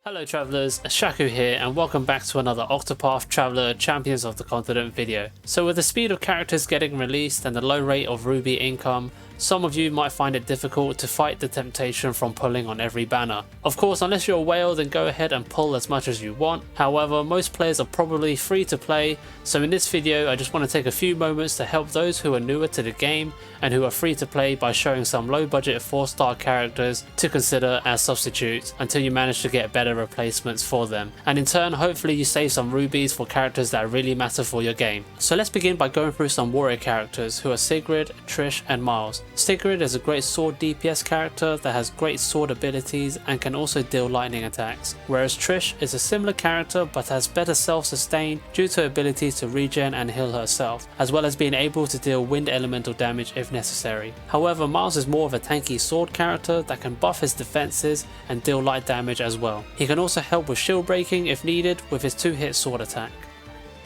Hello travellers, Shaku here and welcome back to another Octopath Traveler Champions of the Continent video. So with the speed of characters getting released and the low rate of Ruby income, some of you might find it difficult to fight the temptation from pulling on every banner. Of course, unless you're a whale, then go ahead and pull as much as you want. However, most players are probably free to play, so in this video I just want to take a few moments to help those who are newer to the game and who are free to play by showing some low budget 4-star characters to consider as substitutes until you manage to get better replacements for them. And in turn, hopefully you save some rubies for characters that really matter for your game. So let's begin by going through some warrior characters who are Sigrid, Trish and Miles. Sigrid is a great sword DPS character that has great sword abilities and can also deal lightning attacks, whereas Trish is a similar character but has better self-sustain due to abilities to regen and heal herself, as well as being able to deal wind elemental damage if necessary. However, Miles is more of a tanky sword character that can buff his defenses and deal light damage as well. He can also help with shield breaking if needed with his 2-hit sword attack.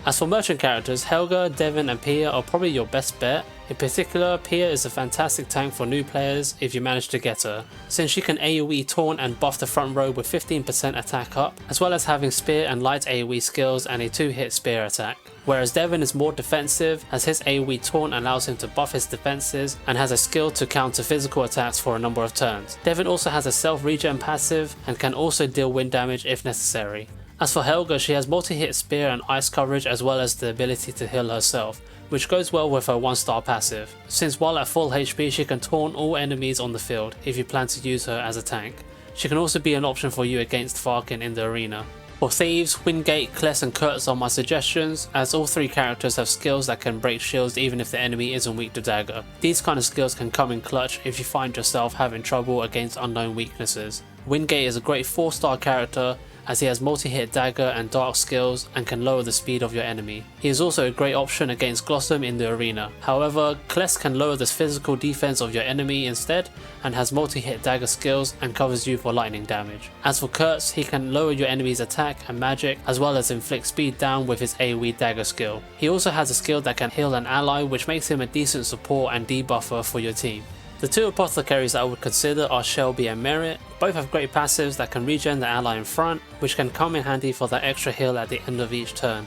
As for merchant characters, Helga, Devon and Pia are probably your best bet. In particular, Pia is a fantastic tank for new players if you manage to get her, since she can AoE taunt and buff the front row with 15% attack up, as well as having spear and light AoE skills and a 2-hit spear attack. Whereas Devon is more defensive, as his AoE taunt allows him to buff his defenses and has a skill to counter physical attacks for a number of turns. Devon also has a self-regen passive and can also deal wind damage if necessary. As for Helga, she has multi-hit spear and ice coverage as well as the ability to heal herself, which goes well with her 1-star passive, since while at full HP she can taunt all enemies on the field if you plan to use her as a tank. She can also be an option for you against Farkin in the arena. For Thieves, Wingate, Kless and Kurtz are my suggestions, as all 3 characters have skills that can break shields even if the enemy isn't weak to dagger. These kind of skills can come in clutch if you find yourself having trouble against unknown weaknesses. Wingate is a great 4-star character, as he has multi-hit dagger and dark skills and can lower the speed of your enemy. He is also a great option against Glossum in the arena. However, Kless can lower the physical defense of your enemy instead and has multi-hit dagger skills and covers you for lightning damage. As for Kurtz, he can lower your enemy's attack and magic as well as inflict speed down with his AoE dagger skill. He also has a skill that can heal an ally, which makes him a decent support and debuffer for your team. The 2 apothecaries that I would consider are Shelby and Merit. Both have great passives that can regen the ally in front, which can come in handy for that extra heal at the end of each turn.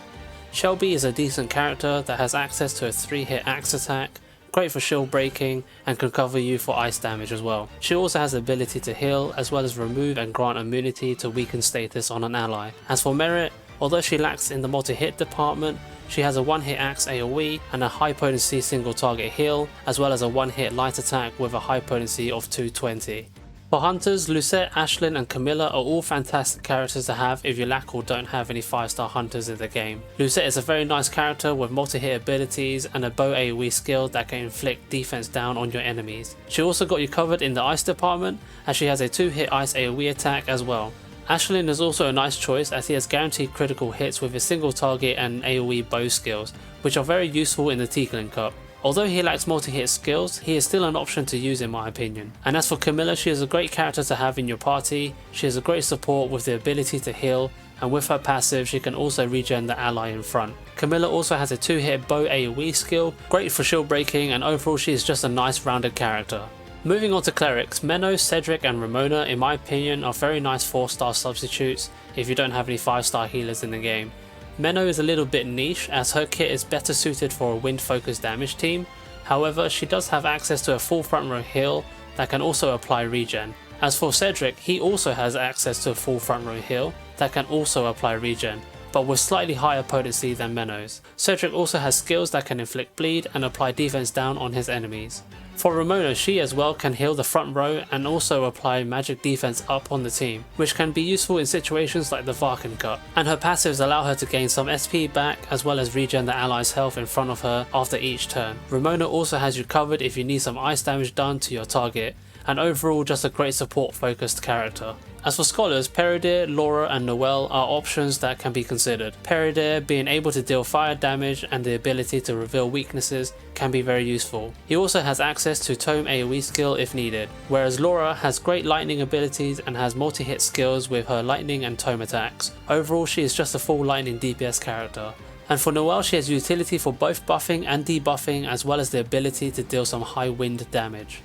Shelby is a decent character that has access to a 3-hit axe attack, great for shield breaking and can cover you for ice damage as well. She also has the ability to heal as well as remove and grant immunity to weaken status on an ally. As for Merit, although she lacks in the multi-hit department, she has a 1-hit axe AoE and a high potency single target heal, as well as a 1-hit light attack with a high potency of 220. For hunters, Lucette, Ashlyn and Camilla are all fantastic characters to have if you lack or don't have any 5-star hunters in the game. Lucette is a very nice character with multi-hit abilities and a bow AoE skill that can inflict defense down on your enemies. She also got you covered in the ice department, as she has a 2-hit ice AoE attack as well. Ashlyn is also a nice choice, as he has guaranteed critical hits with his single target and AoE bow skills, which are very useful in the Tiefling Cup. Although he lacks multi-hit skills, he is still an option to use in my opinion. And as for Camilla, she is a great character to have in your party. She is a great support with the ability to heal, and with her passive she can also regen the ally in front. Camilla also has a 2-hit bow AoE skill, great for shield breaking, and overall she is just a nice rounded character. Moving on to Clerics, Menno, Cedric and Ramona in my opinion are very nice 4-star substitutes if you don't have any 5-star healers in the game. Menno is a little bit niche, as her kit is better suited for a wind focused damage team. However, she does have access to a full front row heal that can also apply regen. As for Cedric, he also has access to a full front row heal that can also apply regen, but with slightly higher potency than Menno's. Cedric also has skills that can inflict bleed and apply defense down on his enemies. For Ramona, she as well can heal the front row and also apply magic defense up on the team, which can be useful in situations like the Varkin Cup, and her passives allow her to gain some SP back as well as regen the allies' health in front of her after each turn. Ramona also has you covered if you need some ice damage done to your target, and overall just a great support focused character. As for scholars, Peridir, Laura and Noelle are options that can be considered. Peridir, being able to deal fire damage and the ability to reveal weaknesses, can be very useful. He also has access to Tome AoE skill if needed, whereas Laura has great lightning abilities and has multi-hit skills with her lightning and Tome attacks. Overall she is just a full lightning DPS character. And for Noelle, she has utility for both buffing and debuffing, as well as the ability to deal some high wind damage.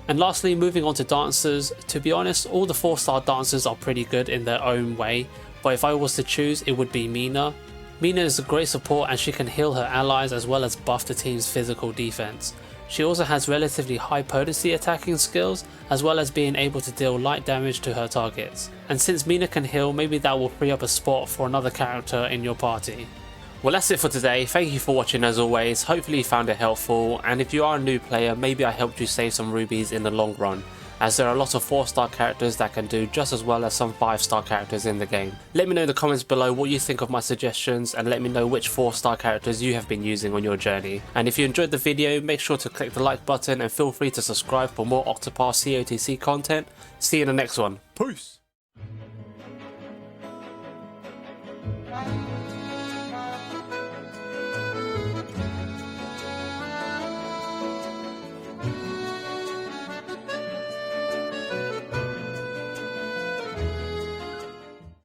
And lastly, moving on to dancers, to be honest, all the 4-star dancers are pretty good in their own way, but if I was to choose, it would be Mina. Mina is a great support and she can heal her allies as well as buff the team's physical defense. She also has relatively high potency attacking skills, as well as being able to deal light damage to her targets. And since Mina can heal, maybe that will free up a spot for another character in your party. Well, that's it for today. Thank you for watching as always. Hopefully you found it helpful, and if you are a new player, maybe I helped you save some rubies in the long run, as there are a lot of 4-star characters that can do just as well as some 5-star characters in the game. Let me know in the comments below what you think of my suggestions, and let me know which 4-star characters you have been using on your journey. And if you enjoyed the video, make sure to click the like button and feel free to subscribe for more Octopath CoTC content. See you in the next one. Peace!